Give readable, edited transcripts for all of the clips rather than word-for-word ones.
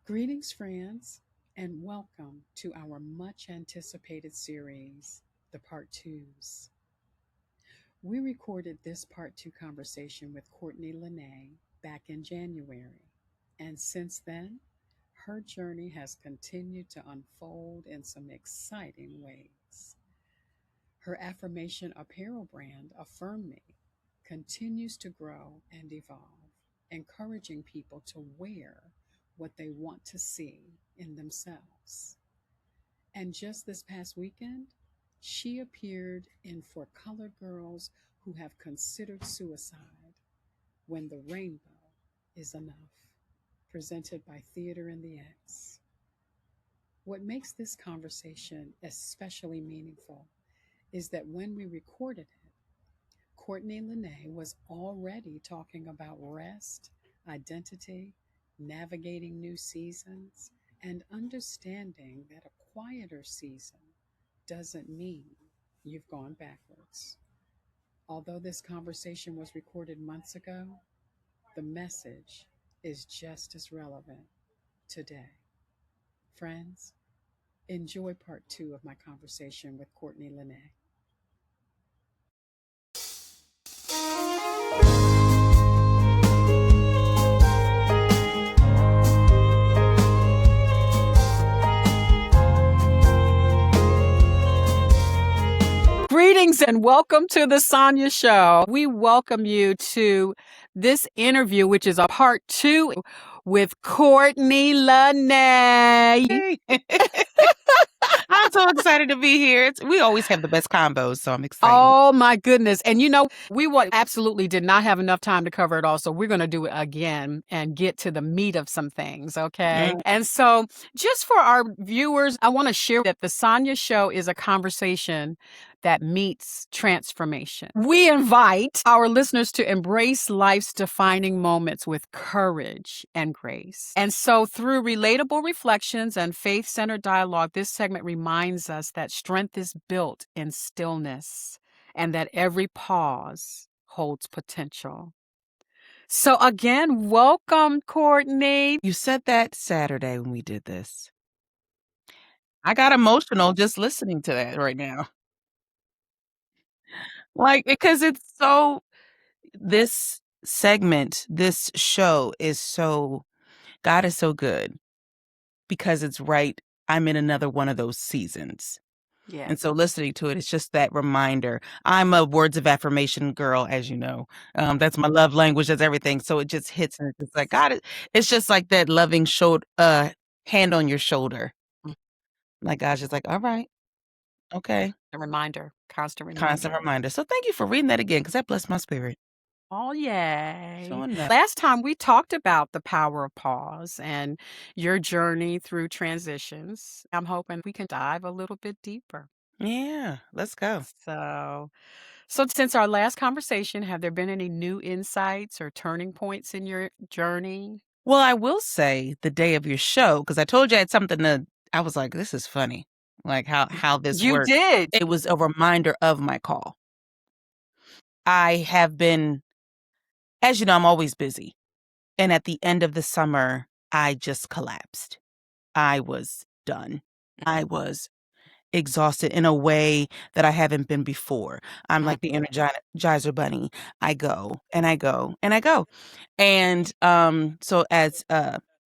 Greetings, friends, and welcome to our much anticipated series, the Part Twos. We recorded this Part Two conversation with Courtney Lyneé back in January, and since then, her journey has continued to unfold in some exciting ways. Her affirmation apparel brand, Affirm Me, continues to grow and evolve, encouraging people to wear what they want to see in themselves. And just this past weekend, she appeared in For Colored Girls Who Have Considered Suicide When the Rainbow is Enough, presented by Theater in the X. What makes this conversation especially meaningful is that when we recorded it, Courtney Lyneé was already talking about rest, identity, navigating new seasons, and understanding that a quieter season doesn't mean you've gone backwards. Although this conversation was recorded months ago, the message is just as relevant today. Friends, enjoy part two of my conversation with Courtney Lyneé. Greetings and welcome to the Sonja Show. We welcome you to this interview, which is a part two with Courtney Lyneé. I'm so excited to be here. We always have the best combos, so I'm excited. Oh my goodness. And we absolutely did not have enough time to cover it all. So we're going to do it again and get to the meat of some things. Okay. And so just for our viewers, I want to share that the Sonja Show is a conversation that meets transformation. We invite our listeners to embrace life's defining moments with courage and grace. And so through relatable reflections and faith-centered dialogue, this segment reminds us that strength is built in stillness and that every pause holds potential. So again, welcome, Courtney. You said that Saturday when we did this. I got emotional just listening to that right now. Because it's so, this segment, this show is so, God is so good because it's right. I'm in another one of those seasons. Yeah. And so listening to it, it's just that reminder. I'm a words of affirmation girl, as you know. That's my love language. That's everything. So it just hits, and it's like, God, it's just like that loving hand on your shoulder. Like God's just like, all right, okay. A reminder, constant reminder. Constant reminder. So thank you for reading that again, because that blessed my spirit. Oh, yay. Sure enough. Last time we talked about the power of pause and your journey through transitions. I'm hoping we can dive a little bit deeper. Yeah, let's go. So since our last conversation, have there been any new insights or turning points in your journey? Well, I will say the day of your show, because I told you I had something I was like, this is funny. Like how this works. You did. It was a reminder of my call. I have been, as you know, I'm always busy. And at the end of the summer, I just collapsed. I was done. I was exhausted in a way that I haven't been before. I'm like the Energizer bunny. I go and I go and I go. And so as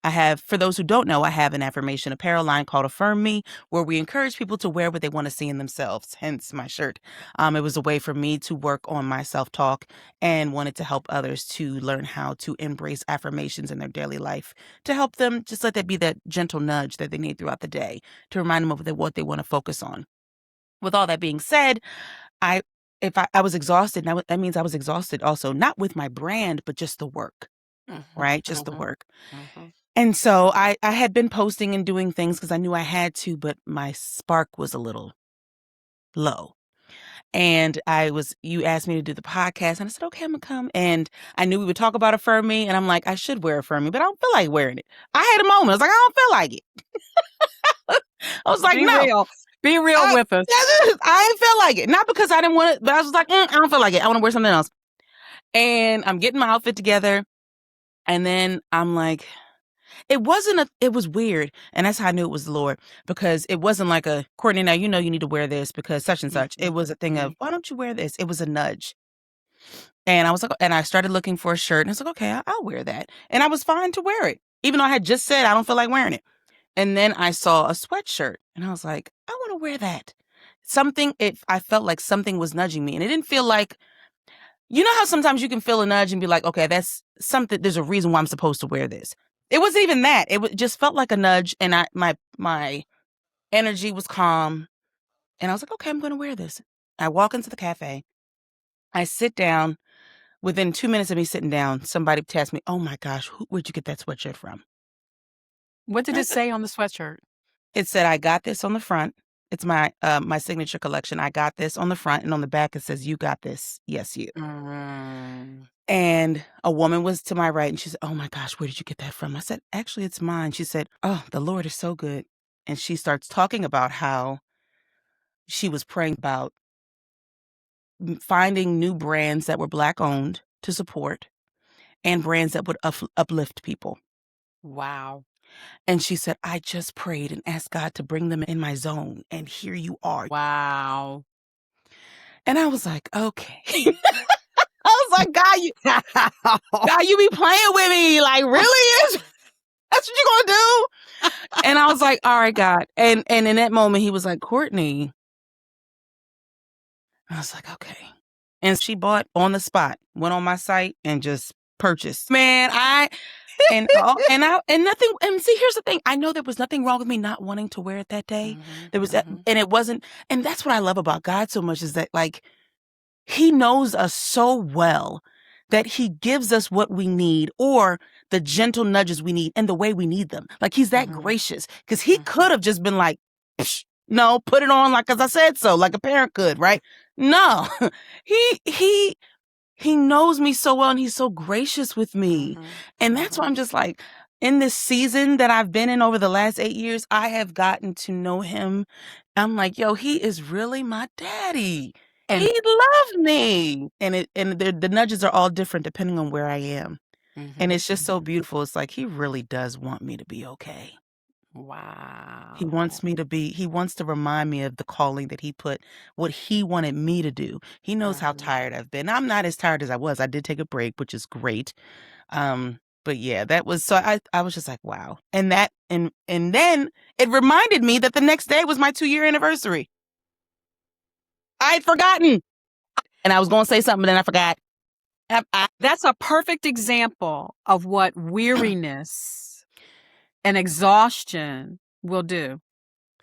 I have, for those who don't know, I have an affirmation apparel line called Affirm Me, where we encourage people to wear what they want to see in themselves, hence my shirt. It was a way for me to work on my self-talk and wanted to help others to learn how to embrace affirmations in their daily life, to help them just let that be that gentle nudge that they need throughout the day, to remind them of what they want to focus on. With all that being said, I was exhausted, that means I was exhausted also, not with my brand, but just the work, right? Just the work. And so I had been posting and doing things because I knew I had to, but my spark was a little low. And you asked me to do the podcast, and I said, okay, I'm gonna come. And I knew we would talk about Affirm Me, and I'm like, I should wear Affirm Me, but I don't feel like wearing it. I had a moment. I was like, I don't feel like it. I was like, Be real with us. I didn't feel like it. Not because I didn't want it, but I was like, I don't feel like it. I want to wear something else. And I'm getting my outfit together. And then I'm like, It wasn't it was weird. And that's how I knew it was the Lord, because it wasn't like a, Courtney, now you know you need to wear this because such and such. It was a thing of, why don't you wear this? It was a nudge. And I was like, and I started looking for a shirt, and I was like, okay, I'll wear that. And I was fine to wear it, even though I had just said I don't feel like wearing it. And then I saw a sweatshirt, and I was like, I want to wear that. I felt like something was nudging me, and it didn't feel like, you know how sometimes you can feel a nudge and be like, okay, that's something, there's a reason why I'm supposed to wear this. It wasn't even that. Just felt like a nudge, and my energy was calm, and I was like, okay, I'm going to wear this. I walk into the cafe. I sit down. Within 2 minutes of me sitting down, somebody asked me, oh my gosh, where'd you get that sweatshirt from? What did it say on the sweatshirt? It said, I got this on the front. It's my signature collection. I got this on the front, and on the back it says, you got this. Yes, you. And a woman was to my right, and she said, oh my gosh, where did you get that from? I said, actually, it's mine. She said, oh, the Lord is so good. And she starts talking about how she was praying about finding new brands that were Black owned to support, and brands that would uplift people. Wow. And she said, I just prayed and asked God to bring them in my zone, and here you are. Wow. And I was like, okay. I was like, God, you be playing with me. Like, really? That's what you're gonna do? And I was like, all right, God. And in that moment, he was like, Courtney. I was like, okay. And she bought on the spot, went on my site and just purchased. Man, and nothing. And see, here's the thing. I know there was nothing wrong with me not wanting to wear it that day. There was, and it wasn't. And that's what I love about God so much, is that, like, he knows us so well that he gives us what we need, or the gentle nudges we need and the way we need them. Like, he's that gracious, because he could have just been like, no, put it on, like, 'cause I said so, like a parent could, right? No, he knows me so well, and he's so gracious with me. And that's why I'm just like, in this season that I've been in over the last 8 years, I have gotten to know him. I'm like, yo, he is really my daddy. And He loved me. And the nudges are all different depending on where I am. And it's just so beautiful. It's like, he really does want me to be okay. Wow. He wants to remind me of the calling that he put, what he wanted me to do. He knows how tired I've been. I'm not as tired as I was. I did take a break, which is great. But yeah, that was, so I was just like, wow. And then it reminded me that the next day was my 2-year anniversary. I had forgotten. And I was going to say something, but then I forgot. That's a perfect example of what weariness and exhaustion will do.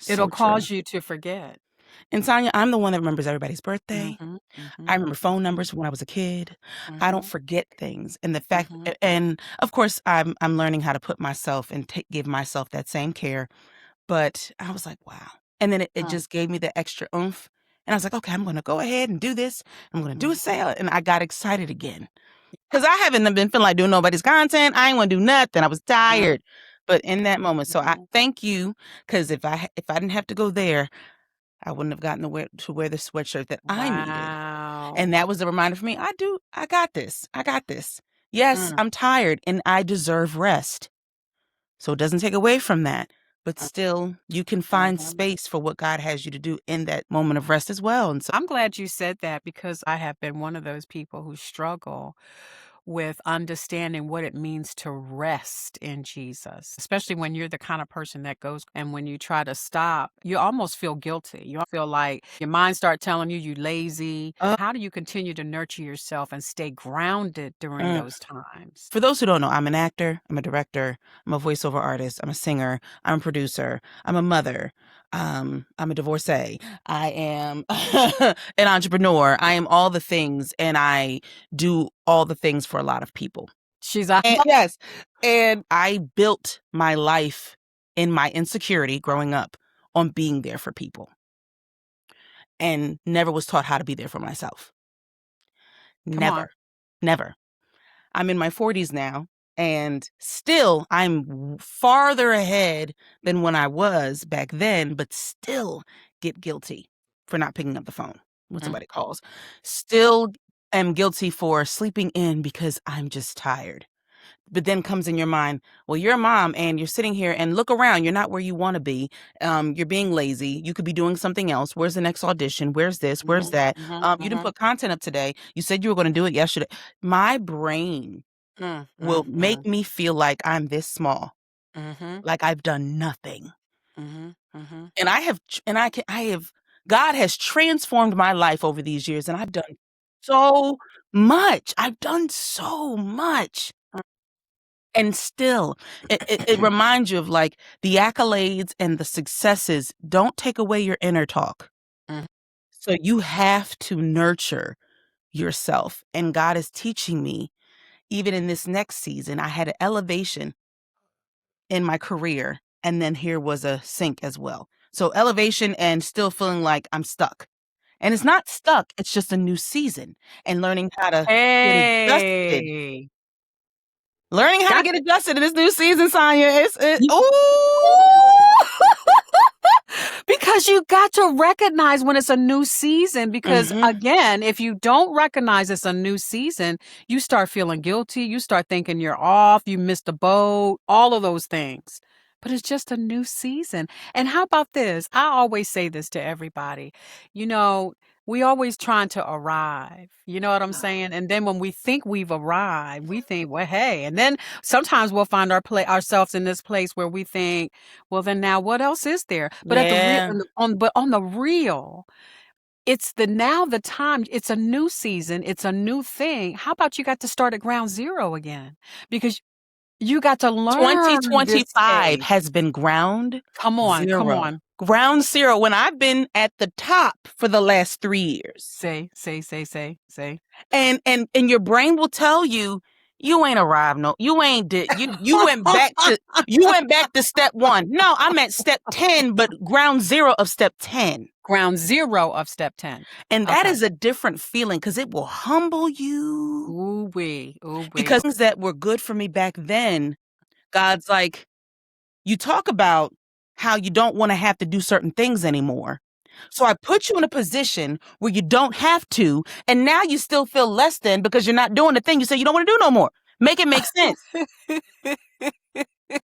It'll cause you to forget. And Sonja, I'm the one that remembers everybody's birthday. I remember phone numbers from when I was a kid. I don't forget things. And the fact, and of course, I'm learning how to put myself and give myself that same care. But I was like, wow. And then it just gave me the extra oomph. And I was like, okay, I'm going to go ahead and do this. I'm going to do a sale. And I got excited again. Because I haven't been feeling like doing nobody's content. I ain't want to do nothing. I was tired. But in that moment, so I thank you. Because if I didn't have to go there, I wouldn't have gotten to wear the sweatshirt that I needed. And that was a reminder for me. I got this. I got this. Yes, I'm tired and I deserve rest. So it doesn't take away from that. But still, you can find space for what God has you to do in that moment of rest as well. And so I'm glad you said that, because I have been one of those people who struggle with understanding what it means to rest in Jesus, especially when you're the kind of person that goes, and when you try to stop, you almost feel guilty. You feel like your mind start telling you you're lazy. How do you continue to nurture yourself and stay grounded during those times? for those who don't know, I'm an actor, I'm a director, I'm a voiceover artist, I'm a singer, I'm a producer, I'm a mother, I'm a divorcee, I am an entrepreneur, I am all the things, and I do all the things for a lot of people. Yes. And I built my life in my insecurity growing up on being there for people, and never was taught how to be there for myself. Never. I'm in my 40s now, and still I'm farther ahead than when I was back then, but still get guilty for not picking up the phone when somebody calls. Still am guilty for sleeping in because I'm just tired. But then comes in your mind, well, you're a mom and you're sitting here and look around. You're not where you want to be. You're being lazy. You could be doing something else. Where's the next audition? Where's this? Where's that? You didn't put content up today. You said you were going to do it yesterday. My brain will make me feel like I'm this small, like I've done nothing. And God has transformed my life over these years, and I've done so much. I've done so much. And still, it reminds you of like the accolades and the successes don't take away your inner talk. So you have to nurture yourself. And God is teaching me, even in this next season, I had an elevation in my career. And then here was a sink as well. So elevation and still feeling like I'm stuck. And it's not stuck. It's just a new season and learning how to get adjusted. Learning how to get adjusted in this new season, Sonja. Because you got to recognize when it's a new season. Because again, if you don't recognize it's a new season, you start feeling guilty. You start thinking you're off. You missed the boat. All of those things. But it's just a new season. And how about this? I always say this to everybody. You know, we always trying to arrive. You know what I'm saying? And then when we think we've arrived, we think, well, hey. And then sometimes we'll find ourselves in this place where we think, well, then now what else is there? But on the real, it's the time. It's a new season. It's a new thing. How about you got to start at ground zero again? Because you got to learn. 2025 has been ground zero. Ground zero when I've been at the top for the last 3 years. Say. And your brain will tell you, you ain't arrived. No, you ain't did. You went back to step 1. No, I'm at step 10, but ground zero of step 10. Ground zero of step 10. And that is a different feeling because it will humble you. Ooh wee. Because things that were good for me back then, God's like, you talk about how you don't want to have to do certain things anymore. So I put you in a position where you don't have to, and now you still feel less than because you're not doing the thing you say you don't want to do no more. Make it make sense.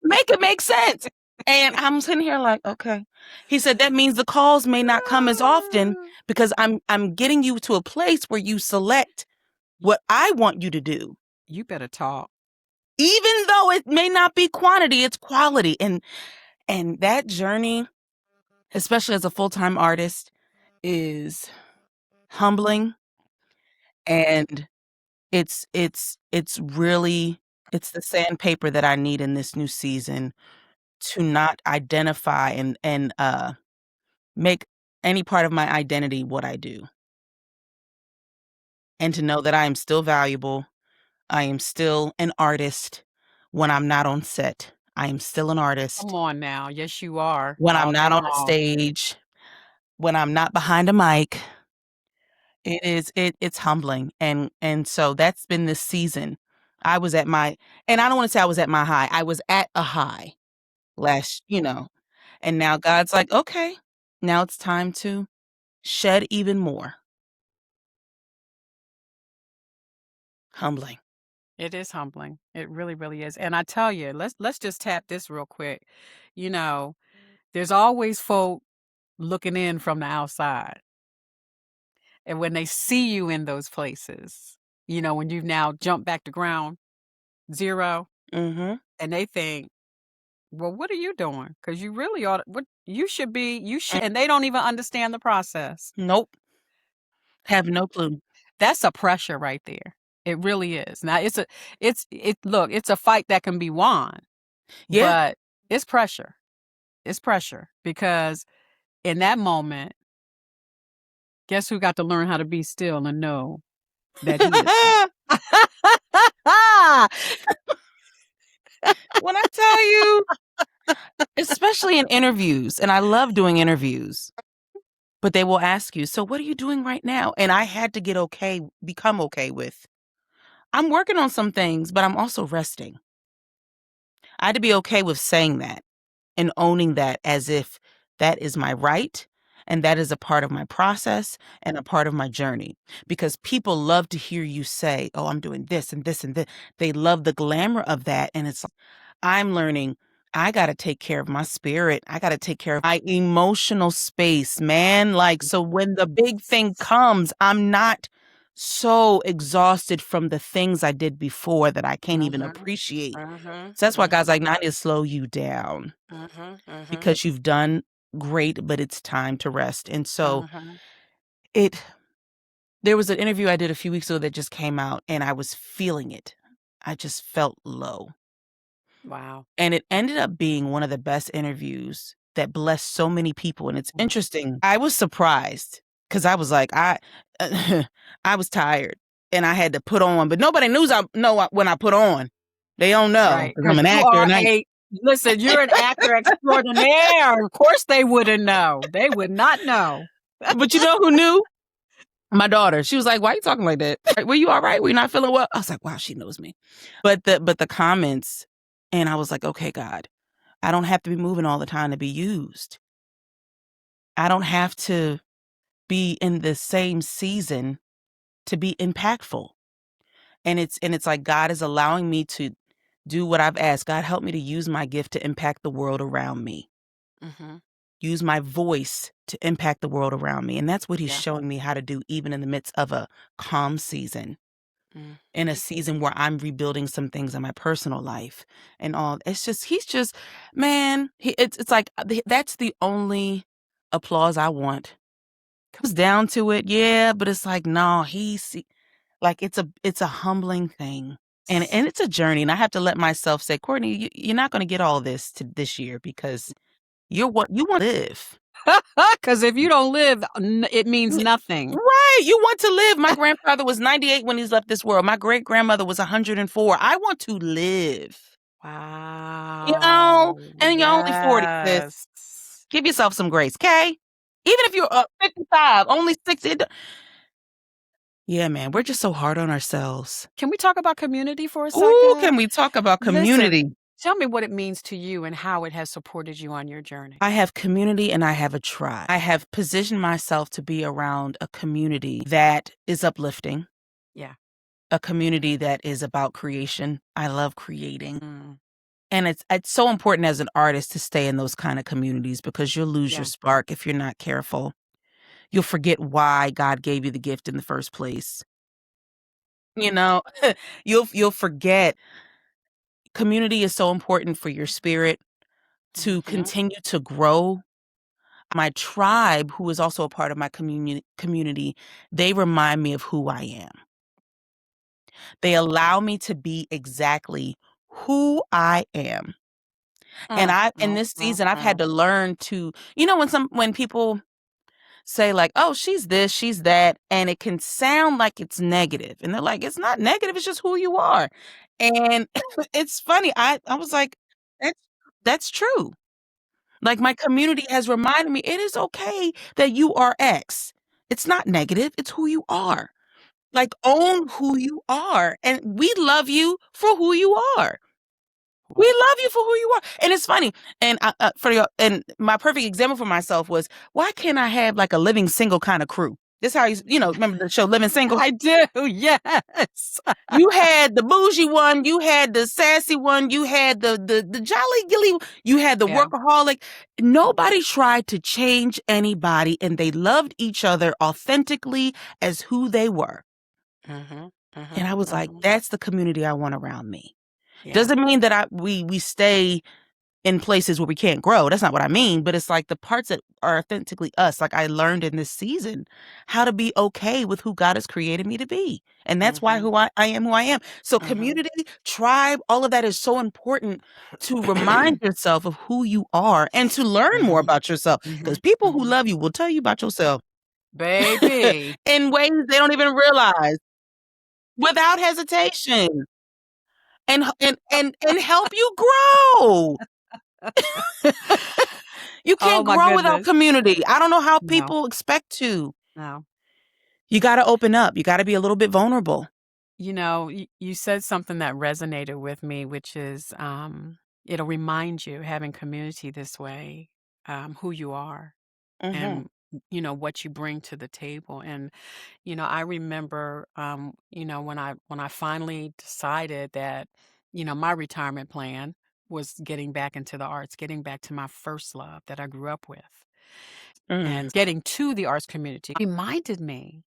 Make it make sense. And I'm sitting here like, okay. He said, that means the calls may not come as often because I'm getting you to a place where you select what I want you to do. You better talk. Even though it may not be quantity, it's quality. And that journey, especially as a full-time artist, is humbling. And it's really the sandpaper that I need in this new season to not identify and make any part of my identity what I do. And to know that I am still valuable. I am still an artist when I'm not on set. I am still an artist. Come on now. Yes, you are. When I'm not on a stage, when I'm not behind a mic. It's humbling. And so that's been this season. I was at my, and I don't want to say I was at my high. I was at a high and now God's like, okay, now it's time to shed even more. Humbling. It is humbling. It really, really is. And I tell you, let's just tap this real quick. There's always folk looking in from the outside. And when they see you in those places, when you've now jumped back to ground zero, and they think, well, what are you doing? Because you really ought to, what you should be, and they don't even understand the process. Nope. Have no clue. That's a pressure right there. It really is. Now it's a fight that can be won. Yeah. But it's pressure. It's pressure because in that moment, guess who got to learn how to be still and know that he is. When I tell you, especially in interviews, and I love doing interviews, but they will ask you, so what are you doing right now? And I had to become okay with, I'm working on some things, but I'm also resting. I had to be okay with saying that and owning that as if that is my right And that is a part of my process and a part of my journey, because people love to hear you say, oh, I'm doing this and this and this. They love the glamour of that. And it's like, I'm learning, I got to take care of my spirit. I got to take care of my emotional space, man. Like, so when the big thing comes, I'm not so exhausted from the things I did before that I can't even appreciate. So that's why God's like, I need to slow you down because you've done great, but it's time to rest. And so there was an interview I did a few weeks ago that just came out, and I was feeling it. I just felt low. Wow. And it ended up being one of the best interviews that blessed so many people. And it's interesting. I was surprised because I was like, I was tired and I had to put on, but nobody know when I put on. They don't know Right. because I'm Because an you actor. are listen, you're an actor extraordinaire. Of course they wouldn't know. They would not know. But you know who knew? My daughter. She was like, why are you talking like that? Were you all right? Were you not feeling well? I was like, wow, she knows me. But the comments, and I was like, okay, God, I don't have to be moving all the time to be used. I don't have to be in the same season to be impactful. And it's like God is allowing me to do what I've asked. God, help me to use my gift to impact the world around me. Use my voice to impact the world around me. And that's what he's showing me how to do, even in the midst of a calm season, in a season where I'm rebuilding some things in my personal life and all. He's just, man, it's like, that's the only applause I want. Comes down to it. Yeah. But it's like, no, like, it's a humbling thing. And it's a journey. And I have to let myself say, Courtney, you're not going to get all this this year because you want to live. Because if you don't live, it means nothing. Right. You want to live. My grandfather was 98 when he's left this world. My great-grandmother was 104. I want to live. Wow. You know? And you're only 40, sis. Give yourself some grace, okay? Even if you're 55, only 60. Yeah, man. We're just so hard on ourselves. Can we talk about community for a second? Ooh, can we talk about community? Listen, tell me what it means to you and how it has supported you on your journey. I have community and I have a tribe. I have positioned myself to be around a community that is uplifting. Yeah. A community that is about creation. I love creating. And it's so important as an artist to stay in those kind of communities because you'll lose your spark if you're not careful. You'll forget why God gave you the gift in the first place. You know, you'll forget. Community is so important for your spirit to continue to grow. My tribe, who is also a part of my community, they remind me of who I am. They allow me to be exactly who I am. And in this season, I've had to learn to, when people say like, oh, she's this, she's that, and it can sound like it's negative. And they're like, it's not negative, it's just who you are. And it's funny. I was like, that's true. Like, my community has reminded me it is okay that you are X. It's not negative, it's who you are. Like, own who you are. And we love you for who you are. We love you for who you are. And it's funny. And and my perfect example for myself was, why can't I have like a living single kind of crew? This is how remember the show Living Single? I do, yes. You had the bougie one, you had the sassy one, you had the jolly gilly, you had the workaholic. Nobody tried to change anybody, and they loved each other authentically as who they were. And I was like, that's the community I want around me. Doesn't mean that we stay in places where we can't grow. That's not what I mean. But it's like the parts that are authentically us. Like, I learned in this season how to be okay with who God has created me to be. And that's why I am who I am. So community, tribe, all of that is so important to remind yourself of who you are and to learn more about yourself. Because people who love you will tell you about yourself. Baby. In ways they don't even realize. Without hesitation. And help you grow. You can't grow without community. I don't know how people expect to. No. You got to open up. You got to be a little bit vulnerable. You said something that resonated with me, which is it'll remind you, having community this way, who you are and what you bring to the table. And I remember, when I finally decided that, my retirement plan was getting back into the arts, getting back to my first love that I grew up with, and getting to the arts community reminded me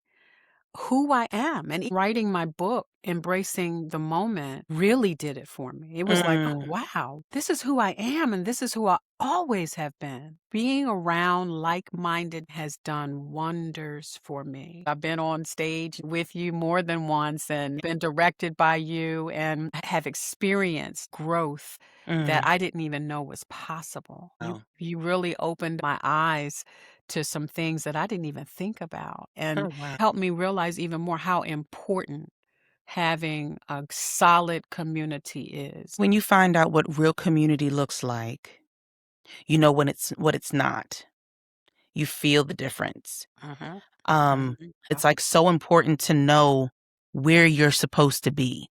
who I am. And writing my book, Embracing the Moment, really did it for me. It was like, oh, wow, this is who I am, and this is who I always have been. Being around like-minded has done wonders for me. I've been on stage with you more than once and been directed by you and have experienced growth that I didn't even know was possible. You really opened my eyes to some things that I didn't even think about, and helped me realize even more how important having a solid community is. When you find out what real community looks like, you know when it's what it's not. You feel the difference. It's like so important to know where you're supposed to be,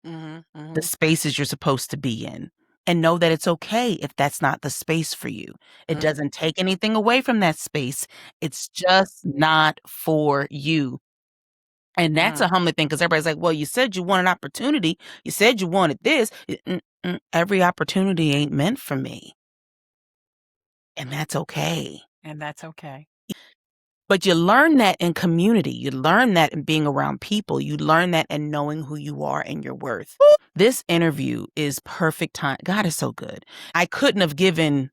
the spaces you're supposed to be in, and know that it's okay if that's not the space for you. It doesn't take anything away from that space. It's just not for you. And that's a humbling thing, because everybody's like, well, you said you want an opportunity. You said you wanted this. Every opportunity ain't meant for me. And that's okay. And that's okay. But you learn that in community. You learn that in being around people. You learn that in knowing who you are and your worth. This interview is perfect time. God is so good. I couldn't have given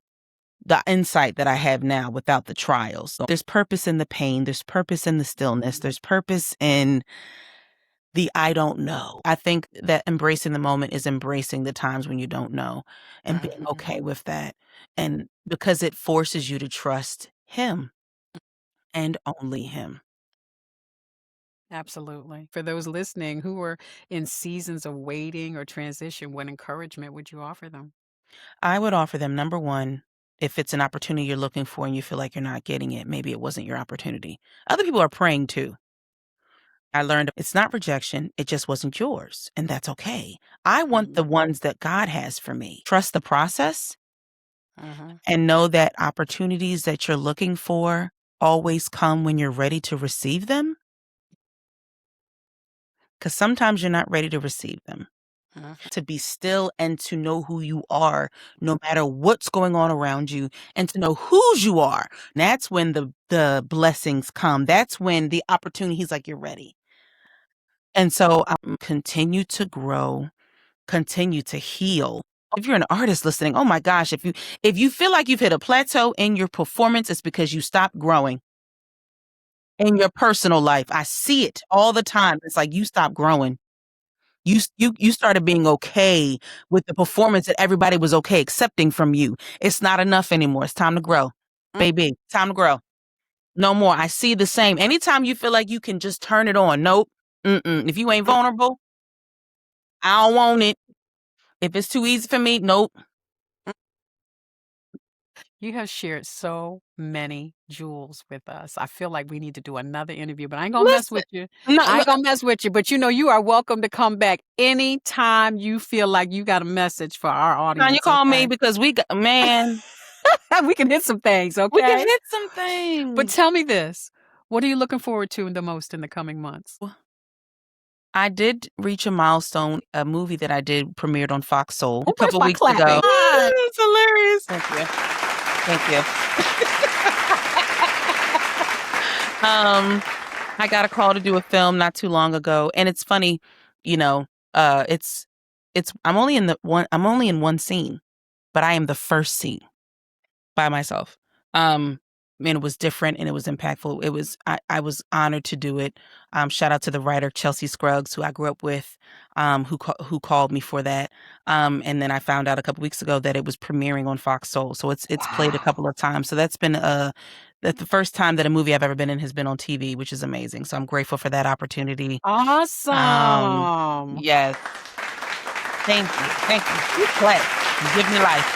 the insight that I have now without the trials. So there's purpose in the pain. There's purpose in the stillness. There's purpose in the I don't know. I think that embracing the moment is embracing the times when you don't know and being okay with that. And because it forces you to trust him and only him. Absolutely. For those listening who are in seasons of waiting or transition, what encouragement would you offer them? I would offer them, number one, if it's an opportunity you're looking for and you feel like you're not getting it, maybe it wasn't your opportunity. Other people are praying too. I learned it's not rejection, it just wasn't yours, and that's okay. I want the ones that God has for me. Trust the process and know that opportunities that you're looking for always come when you're ready to receive them. Because sometimes you're not ready to receive them. To be still and to know who you are, no matter what's going on around you, and to know whose you are. And that's when the blessings come. That's when the opportunity, he's like, you're ready. And so continue to grow, continue to heal. If you're an artist listening, oh my gosh, if you feel like you've hit a plateau in your performance, it's because you stopped growing in your personal life. I see it all the time. It's like you stopped growing. You started being okay with the performance that everybody was okay accepting from you. It's not enough anymore. It's time to grow, baby. Time to grow. No more. I see the same. Anytime you feel like you can just turn it on, nope. If you ain't vulnerable, I don't want it. If it's too easy for me, nope. You have shared so many jewels with us. I feel like we need to do another interview, but I ain't gonna mess with you. I ain't gonna mess with you, but you are welcome to come back anytime you feel like you got a message for our audience. You call me because we got, man. We can hit some things, okay? We can hit some things. But tell me this. What are you looking forward to the most in the coming months? I did reach a milestone. A movie that I did premiered on Fox Soul a couple weeks ago. It's hilarious. Thank you. Thank you. I got a call to do a film not too long ago, and it's funny, it's I'm only in one scene, but I am the first scene by myself. And it was different and it was impactful. I was honored to do it. Shout out to the writer Chelsea Scruggs, who I grew up with, who called me for that. And then I found out a couple weeks ago that it was premiering on Fox Soul. So it's played a couple of times. So that's been that's the first time that a movie I've ever been in has been on TV, which is amazing. So I'm grateful for that opportunity. Awesome. Yes. Thank you. Thank you. You clap. You give me life.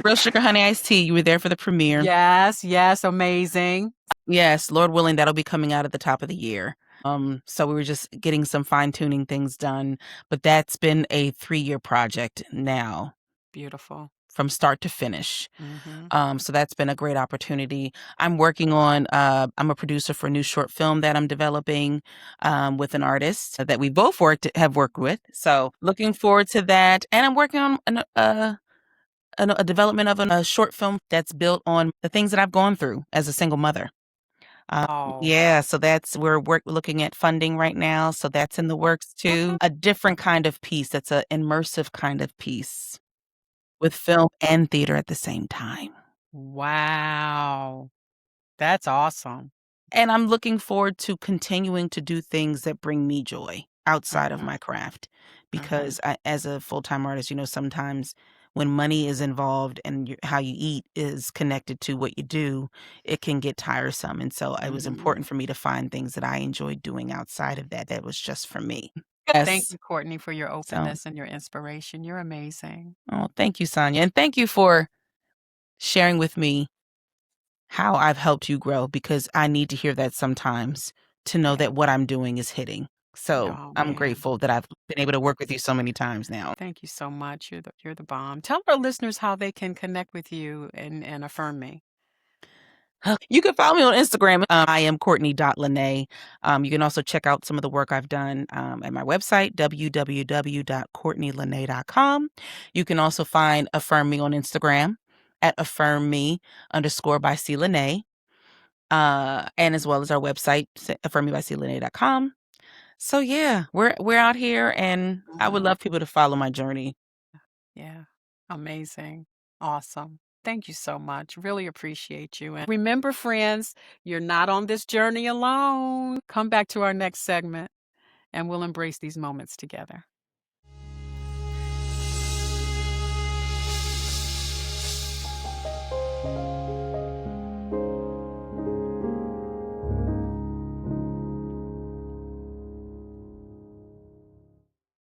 Real Sugar Honey Iced Tea. You were there for the premiere. Yes, amazing. Yes, Lord willing, that'll be coming out at the top of the year. So we were just getting some fine-tuning things done, but that's been a 3-year project now. Beautiful. from start to finish. Mhm. So that's been a great opportunity. I'm working on, I'm a producer for a new short film that I'm developing with an artist that we both have worked with. So looking forward to that. And I'm working on a development of a short film that's built on the things that I've gone through as a single mother. Oh. Yeah, so we're looking at funding right now. So that's in the works too. A different kind of piece. That's an immersive kind of piece with film and theater at the same time. Wow. That's awesome. And I'm looking forward to continuing to do things that bring me joy outside of Mhm. my craft. Because as a full-time artist, sometimes when money is involved and how you eat is connected to what you do, it can get tiresome. And so it was Mhm. important for me to find things that I enjoyed doing outside of that, that was just for me. Thank Yes. you, Courtney, for your So, openness and your inspiration. You're amazing. oh, thank you, Sonja. And thank you for sharing with me how I've helped you grow, because I need to hear that sometimes to know Yeah. that what I'm doing is hitting. So Oh, I'm man. grateful that I've been able to work with you so many times now. Thank you so much. You're the bomb. Tell our listeners how they can connect with you and affirm me. You can follow me on Instagram. I am Courtney.Lyneé. You can also check out some of the work I've done at my website, www.courtneylyneé.com. You can also find Affirm Me on Instagram at Affirm Me _ by C. Lyneé. And as well as our website, affirmmebyclyneé.com. So yeah, we're out here, and I would love people to follow my journey. Yeah. Amazing. Awesome. Thank you so much. Really appreciate you. And remember, friends, you're not on this journey alone. Come back to our next segment and we'll embrace these moments together.